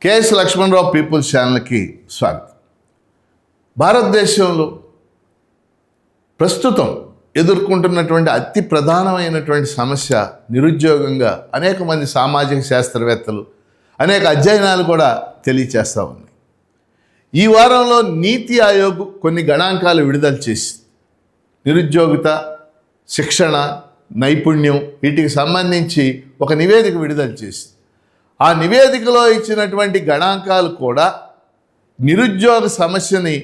KS Lakshmanarao peoples ఛానల్కి స్వాగతం. భారతదేశంలో ప్రస్తుతం ఎదుర్కొంటున్నటువంటి అతి ప్రధానమైనటువంటి సమస్య నిరుద్యోగంగా అనేక మంది సామాజిక శాస్త్రవేత్తలు అనేక అధ్యయనాలు కూడా తెలియచేస్తూ ఉన్నాయి. ఈ వారంలో నీతి ఆయోగ్ కొన్ని గణాంకాలు విడుదల చేసి నిరుద్యోగిత, శిక్షణ, నైపుణ్యం వీటికి సంబంధించి ఒక నివేదిక విడుదల చేసింది. ఆ నివేదికలో ఇచ్చినటువంటి గణాంకాలు కూడా నిరుద్యోగ సమస్యని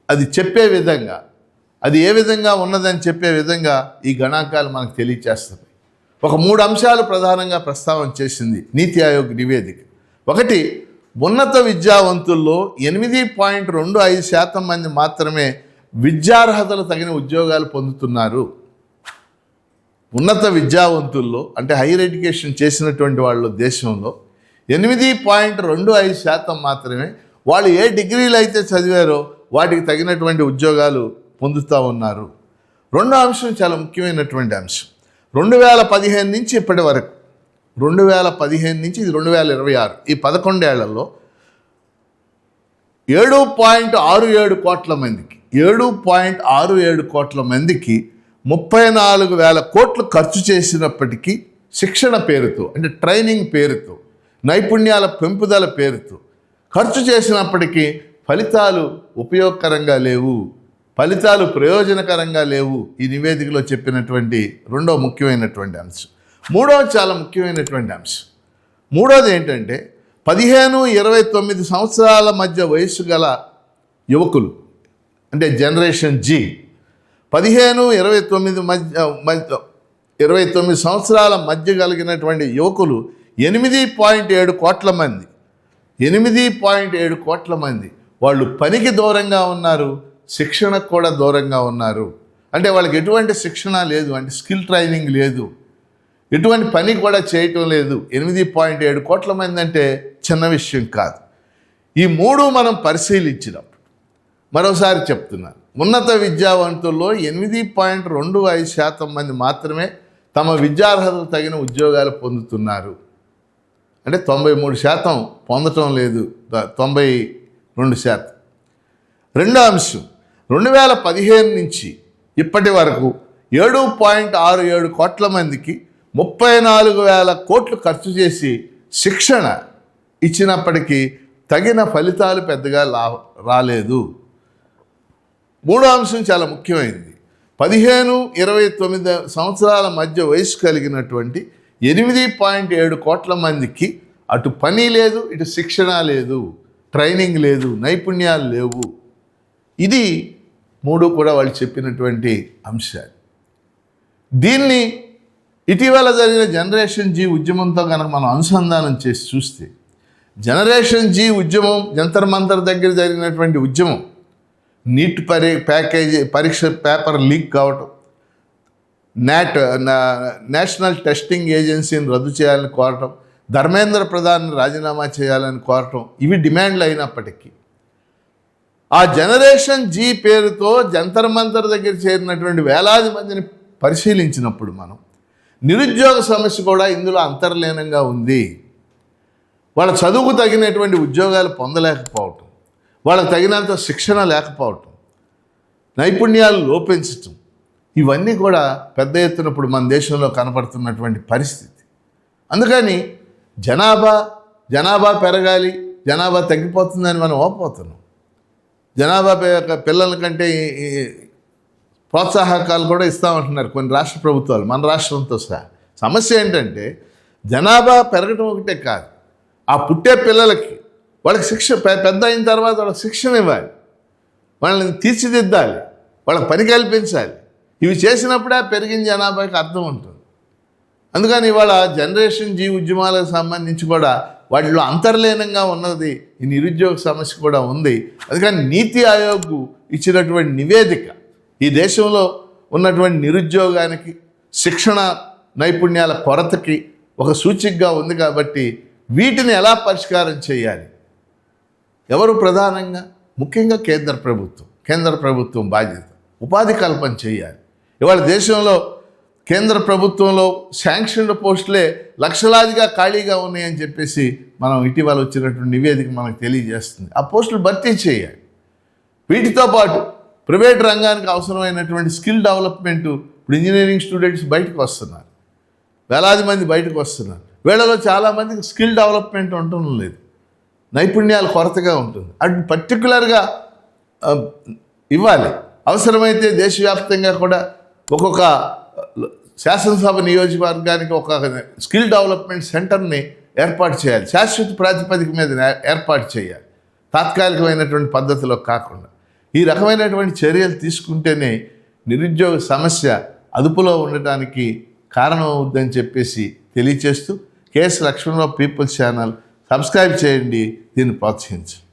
అది చెప్పే విధంగా, అది ఏ విధంగా ఉన్నదని చెప్పే విధంగా ఈ గణాంకాలు మనకు తెలియచేస్తుంది. ఒక 3 అంశాలు ప్రధానంగా ప్రస్తావన చేసింది నీతి ఆయోగ్ నివేదిక. ఒకటి, ఉన్నత విద్యావంతుల్లో 8.25% మంది మాత్రమే విద్యార్హతలు తగిన ఉద్యోగాలు పొందుతున్నారు. ఉన్నత విద్యావంతుల్లో అంటే హైయర్ ఎడ్యుకేషన్ చేసినటువంటి వాళ్ళు దేశంలో 8.25% మాత్రమే వాళ్ళు ఏ డిగ్రీలు అయితే చదివారో వాటికి తగినటువంటి ఉద్యోగాలు పొందుతూ ఉన్నారు. రెండో అంశం చాలా ముఖ్యమైనటువంటి అంశం. 2015 నుంచి ఇప్పటి వరకు, 2015 నుంచి ఇది 2026, ఈ 11 ఏళ్లలో 7.67 కోట్ల మందికి 7.67 కోట్ల మందికి 34,000 కోట్లు ఖర్చు చేసినప్పటికీ శిక్షణ పేరుతో, అంటే ట్రైనింగ్ పేరుతో, నైపుణ్యాల పెంపుదల పేరుతో ఖర్చు చేసినప్పటికీ ఫలితాలు ఉపయోగకరంగా లేవు, ఫలితాలు ప్రయోజనకరంగా లేవు. ఈ నివేదికలో చెప్పినటువంటి రెండో ముఖ్యమైనటువంటి అంశం. మూడోది చాలా ముఖ్యమైనటువంటి అంశం. మూడోది ఏంటంటే 15-29 సంవత్సరాల మధ్య వయస్సు గల యువకులు, అంటే జనరేషన్ జీ, 15-29 సంవత్సరాల మధ్య కలిగినటువంటి యువకులు 8.7 కోట్ల మంది, 8.7 కోట్ల మంది వాళ్ళు పనికి దూరంగా ఉన్నారు, శిక్షణకు కూడా దూరంగా ఉన్నారు. అంటే వాళ్ళకి ఎటువంటి శిక్షణ లేదు, అంటే స్కిల్ ట్రైనింగ్ లేదు, ఎటువంటి పని కూడా చేయటం లేదు. 8.7 కోట్ల మంది అంటే చిన్న విషయం కాదు. ఈ 3 మనం పరిశీలించినప్పుడు, మరోసారి చెప్తున్నాను, ఉన్నత విద్యావంతుల్లో 8.25% మంది మాత్రమే తమ విద్యార్హతలు తగిన ఉద్యోగాలు పొందుతున్నారు. అంటే 93% పొందటం లేదు, 92%. రెండో అంశం, 2015 నుంచి ఇప్పటి వరకు 7.67 కోట్ల మందికి 34,000 కోట్లు ఖర్చు చేసి శిక్షణ ఇచ్చినప్పటికీ తగిన ఫలితాలు పెద్దగా రాలేదు. మూడో అంశం చాలా ముఖ్యమైనది. 15-29 సంవత్సరాల మధ్య వయసు కలిగినటువంటి 8.7 కోట్ల మందికి అటు పని లేదు, ఇటు శిక్షణ లేదు, ట్రైనింగ్ లేదు, నైపుణ్యాలు లేవు. ఇది 3 కూడా వాళ్ళు చెప్పినటువంటి అంశాలు. దీన్ని ఇటీవల జరిగిన జనరేషన్ జీ ఉద్యమంతో కనుక మనం అనుసంధానం చేసి చూస్తే, జనరేషన్ జీ ఉద్యమం జంతర్ మంతర్ దగ్గర జరిగినటువంటి ఉద్యమం, నీట్ పరీక్ష పేపర్ లీక్ కావటం, నేషనల్ టెస్టింగ్ ఏజెన్సీని రద్దు చేయాలని కోరటం, ధర్మేంద్ర ప్రధాన్ని రాజీనామా చేయాలని కోరటం, ఇవి డిమాండ్లు అయినప్పటికీ ఆ జనరేషన్ జీ పేరుతో జంతర్ మంతర్ దగ్గర చేరినటువంటి వేలాది మందిని పరిశీలించినప్పుడు మనం నిరుద్యోగ సమస్య కూడా ఇందులో అంతర్లీనంగా ఉంది. వాళ్ళ చదువుకు తగినటువంటి ఉద్యోగాలు పొందలేకపోవటం, వాళ్ళకు తగినంత శిక్షణ లేకపోవటం, నైపుణ్యాలు లోపించటం, ఇవన్నీ కూడా పెద్ద ఎత్తున ఇప్పుడు మన దేశంలో కనపడుతున్నటువంటి పరిస్థితి. అందుకని జనాభా పెరగాలి, జనాభా తగ్గిపోతుందని మనం ఓపోతున్నాం. జనాభా పిల్లల కంటే ప్రోత్సాహకాలు కూడా ఇస్తామంటున్నారు కొన్ని రాష్ట్ర ప్రభుత్వాలు, మన రాష్ట్రంతో సహా. సమస్య ఏంటంటే జనాభా పెరగటం ఒకటే కాదు, ఆ పుట్టే పిల్లలకి వాళ్ళకి పెద్ద అయిన తర్వాత వాళ్ళకి శిక్షణ ఇవ్వాలి, వాళ్ళని తీర్చిదిద్దాలి, వాళ్ళకి పని కల్పించాలి. ఇవి చేసినప్పుడే పెరిగిన జనాభాకి అర్థం ఉంటుంది. అందుకని ఇవాళ జనరేషన్ జీ ఉద్యమాలకు సంబంధించి కూడా వాటిలో అంతర్లీనంగా ఉన్నది ఈ నిరుద్యోగ సమస్య కూడా ఉంది. అందుకని నీతి ఆయోగ్ ఇచ్చినటువంటి నివేదిక ఈ దేశంలో ఉన్నటువంటి నిరుద్యోగానికి, శిక్షణ నైపుణ్యాల కొరతకి ఒక సూచికగా ఉంది. కాబట్టి వీటిని ఎలా పరిష్కారం చేయాలి, ఎవరు ప్రధానంగా, ముఖ్యంగా కేంద్ర ప్రభుత్వం బాధ్యత, ఉపాధి కల్పన చేయాలి. ఇవాళ దేశంలో కేంద్ర ప్రభుత్వంలో శాంక్షన్డ్ పోస్టులే లక్షలాదిగా ఖాళీగా ఉన్నాయని చెప్పేసి మనం ఇటీవల వచ్చినటువంటి నివేదిక మనకు తెలియజేస్తుంది. ఆ పోస్టులు భర్తీ చేయాలి. వీటితో పాటు ప్రైవేట్ రంగానికి అవసరమైనటువంటి స్కిల్ డెవలప్మెంటు, ఇప్పుడు ఇంజనీరింగ్ స్టూడెంట్స్ బయటకు వస్తున్నారు, వేలాది మంది బయటకు వస్తున్నారు. వీళ్ళలో చాలామందికి స్కిల్ డెవలప్మెంట్ ఉండటం లేదు, నైపుణ్యాలు కొరతగా ఉంటుంది. అటు పర్టికులర్గా ఇవ్వాలి. అవసరమైతే దేశవ్యాప్తంగా కూడా ఒక్కొక్క శాసనసభ నియోజకవర్గానికి ఒక స్కిల్ డెవలప్మెంట్ సెంటర్ని ఏర్పాటు చేయాలి. శాశ్వత ప్రాతిపదిక మీద ఏర్పాటు చేయాలి, తాత్కాలికమైనటువంటి పద్ధతిలో కాకుండా. ఈ రకమైనటువంటి చర్యలు తీసుకుంటేనే నిరుద్యోగ సమస్య అదుపులో ఉండటానికి కారణం అవుద్దని చెప్పేసి తెలియచేస్తూ, KS Lakshmanarao people's channel subscribe చేయండి, దీన్ని ప్రోత్సహించండి.